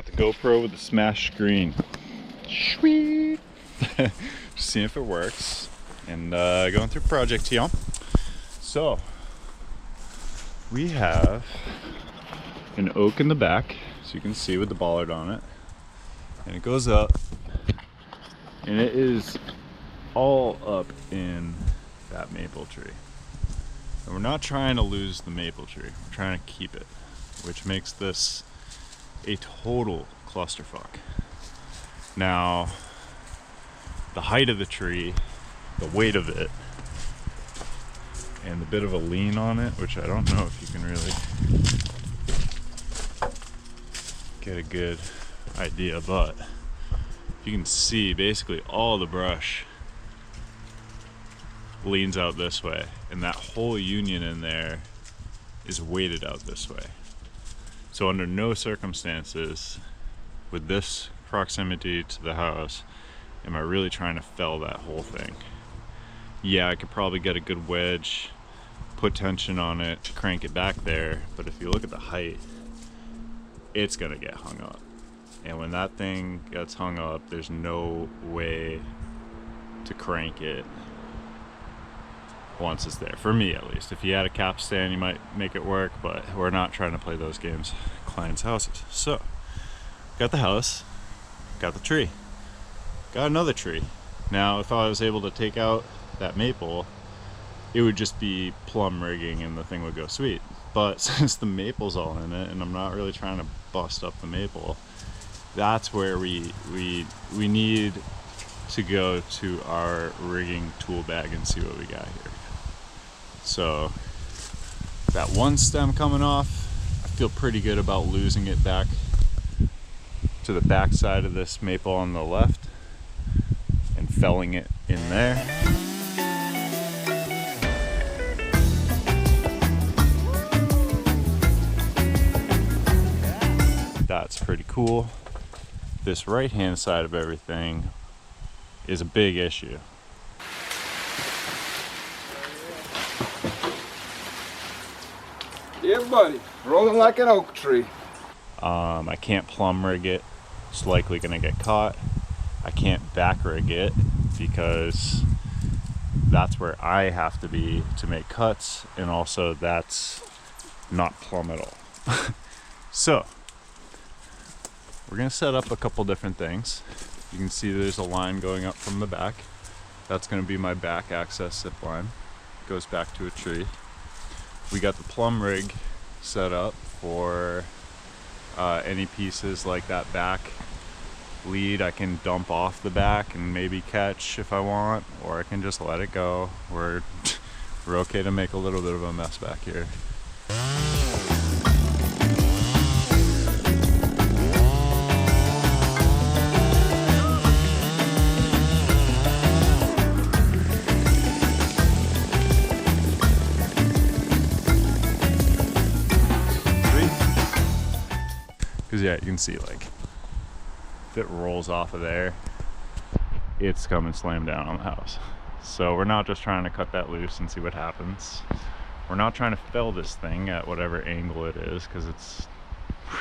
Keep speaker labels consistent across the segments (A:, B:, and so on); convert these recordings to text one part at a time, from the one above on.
A: got the GoPro with the smash screen. Sweet! Just seeing if it works. And going through project here. So, we have an oak in the back, so you can see with the bollard on it. And it goes up. And it is all up in that maple tree. And we're not trying to lose the maple tree, we're trying to keep it, which makes this a total clusterfuck. Now, the height of the tree, the weight of it, and the bit of a lean on it, which I don't know if you can really get a good idea, but you can see basically all the brush leans out this way, and that whole union in there is weighted out this way. So under no circumstances with this proximity to the house am I really trying to fell that whole thing. Yeah, I could probably get a good wedge, put tension on it to crank it back there, but if you look at the height, it's gonna get hung up. And when that thing gets hung up, there's no way to crank it once it's there, for me at least. If you had a capstan, you might make it work, but we're not trying to play those games, clients' houses. So, got the house, got the tree, got another tree. Now, if I was able to take out that maple, it would just be plumb rigging and the thing would go sweet. But since the maple's all in it, and I'm not really trying to bust up the maple, that's where we need to go to our rigging tool bag and see what we got here. So that one stem coming off, I feel pretty good about losing it back to the back side of this maple on the left and felling it in there. That's pretty cool. This right hand side of everything is a big issue.
B: Yeah, buddy, rolling like an oak tree.
A: I can't plumb rig it, it's likely gonna get caught. I can't back rig it because that's where I have to be to make cuts, and also that's not plumb at all. So, we're gonna set up a couple different things. You can see there's a line going up from the back. That's gonna be my back access zip line. Goes back to a tree. We got the plumb rig set up for any pieces like that back lead I can dump off the back and maybe catch if I want, or I can just let it go. We're okay to make a little bit of a mess back here. Because yeah, you can see, like, if it rolls off of there, it's coming slam down on the house. So we're not just trying to cut that loose and see what happens. We're not trying to fell this thing at whatever angle it is, because it's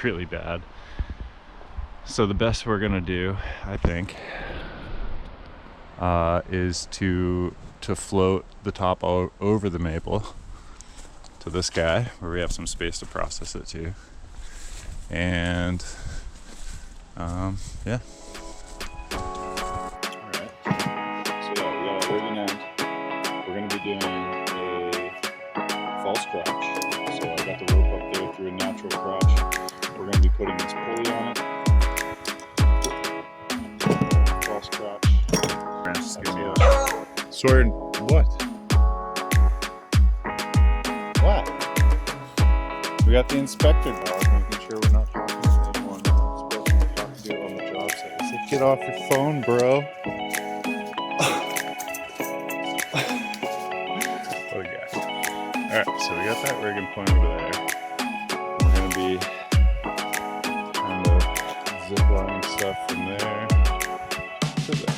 A: really bad. So the best we're gonna do, I think, is to float the top over the maple to this guy, where we have some space to process it to. And yeah. Alright, so yeah, we got a rigging end. We're going to be doing a false crotch. So I got the rope up there through a natural crotch. We're going to be putting this pulley on it. False crotch. Francis, give me a sword. What? What? We got the inspector dog. Sure we're not talking to anyone supposed to be talking to on the job site. I said, get off your phone, bro. What a guy. Alright, so we got that rigging point over there. We're going to be kind of zip lining stuff from there to there.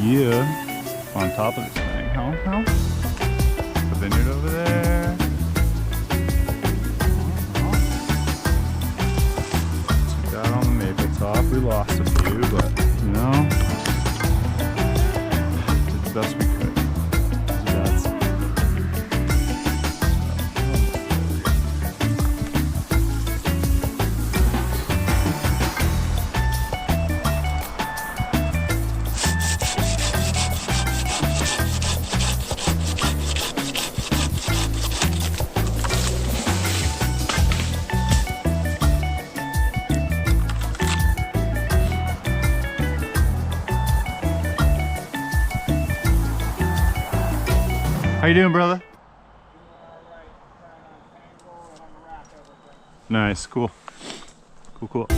A: Yeah. On top of this thing. How? The vineyard over there. Took out on the maple top. We lost a few, but you know, did the best we could. That's How you doing, brother? Nice, cool. Cool.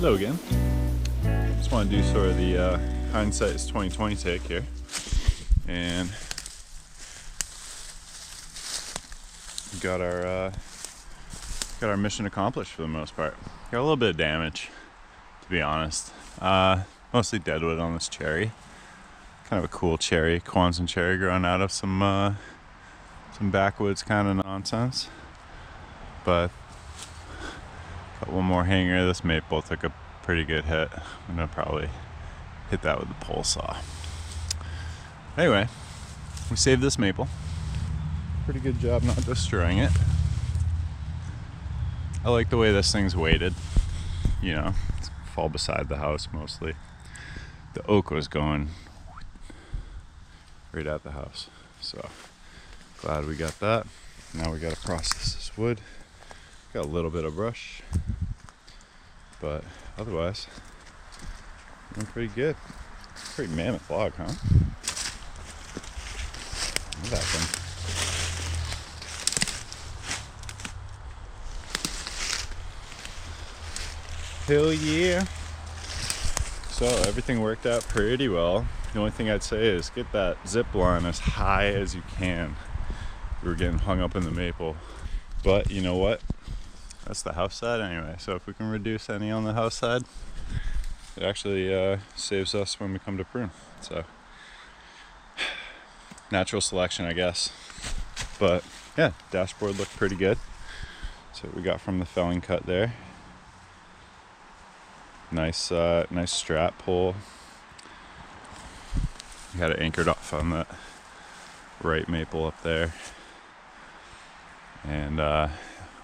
A: Logan. Just want to do sort of the hindsight is 2020 take here, and got our mission accomplished for the most part. Got a little bit of damage, to be honest. Mostly deadwood on this cherry. Kind of a cool cherry, Quonset cherry, growing out of some backwoods kind of nonsense. But got one more hanger. This maple took a pretty good hit. I'm gonna probably hit that with the pole saw. Anyway, we saved this maple. Pretty good job not destroying it. I like the way this thing's weighted. You know, it's fall beside the house mostly. The oak was going right at the house. So glad we got that. Now we gotta process this wood. Got a little bit of brush, but otherwise, doing pretty good. Pretty mammoth log, huh? Look at that thing. Hell yeah. So everything worked out pretty well. The only thing I'd say is get that zip line as high as you can. We were getting hung up in the maple. But you know what? That's the house side anyway. So if we can reduce any on the house side, it actually saves us when we come to prune. So natural selection, I guess. But yeah, dashboard looked pretty good. So what we got from the felling cut there. Nice strap pull. We had it anchored off on that right maple up there, and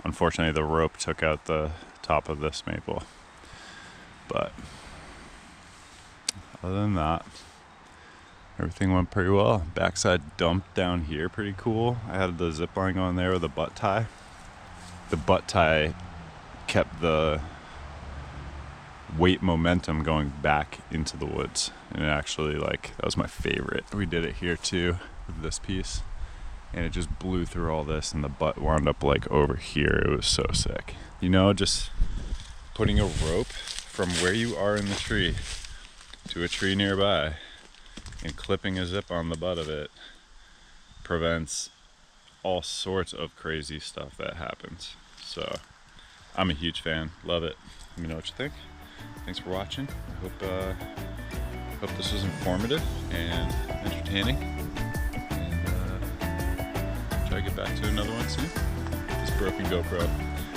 A: unfortunately the rope took out the top of this maple. But other than that, everything went pretty well. Backside dump down here, pretty cool. I had the zip line going there with a butt tie. The butt tie kept the weight momentum going back into the woods, and it actually, like, that was my favorite. We did it here too with this piece, and it just blew through all this, and the butt wound up like over here. It was so sick. You know, just putting a rope from where you are in the tree to a tree nearby and clipping a zip on the butt of it prevents all sorts of crazy stuff that happens. So I'm a huge fan, love it. Let me know what you think. Thanks for watching. I hope this was informative and entertaining. And try to get back to another one soon. This broken GoPro.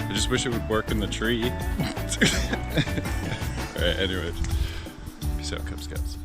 A: I just wish it would work in the tree. Alright, anyways. Peace out, Cub Scouts.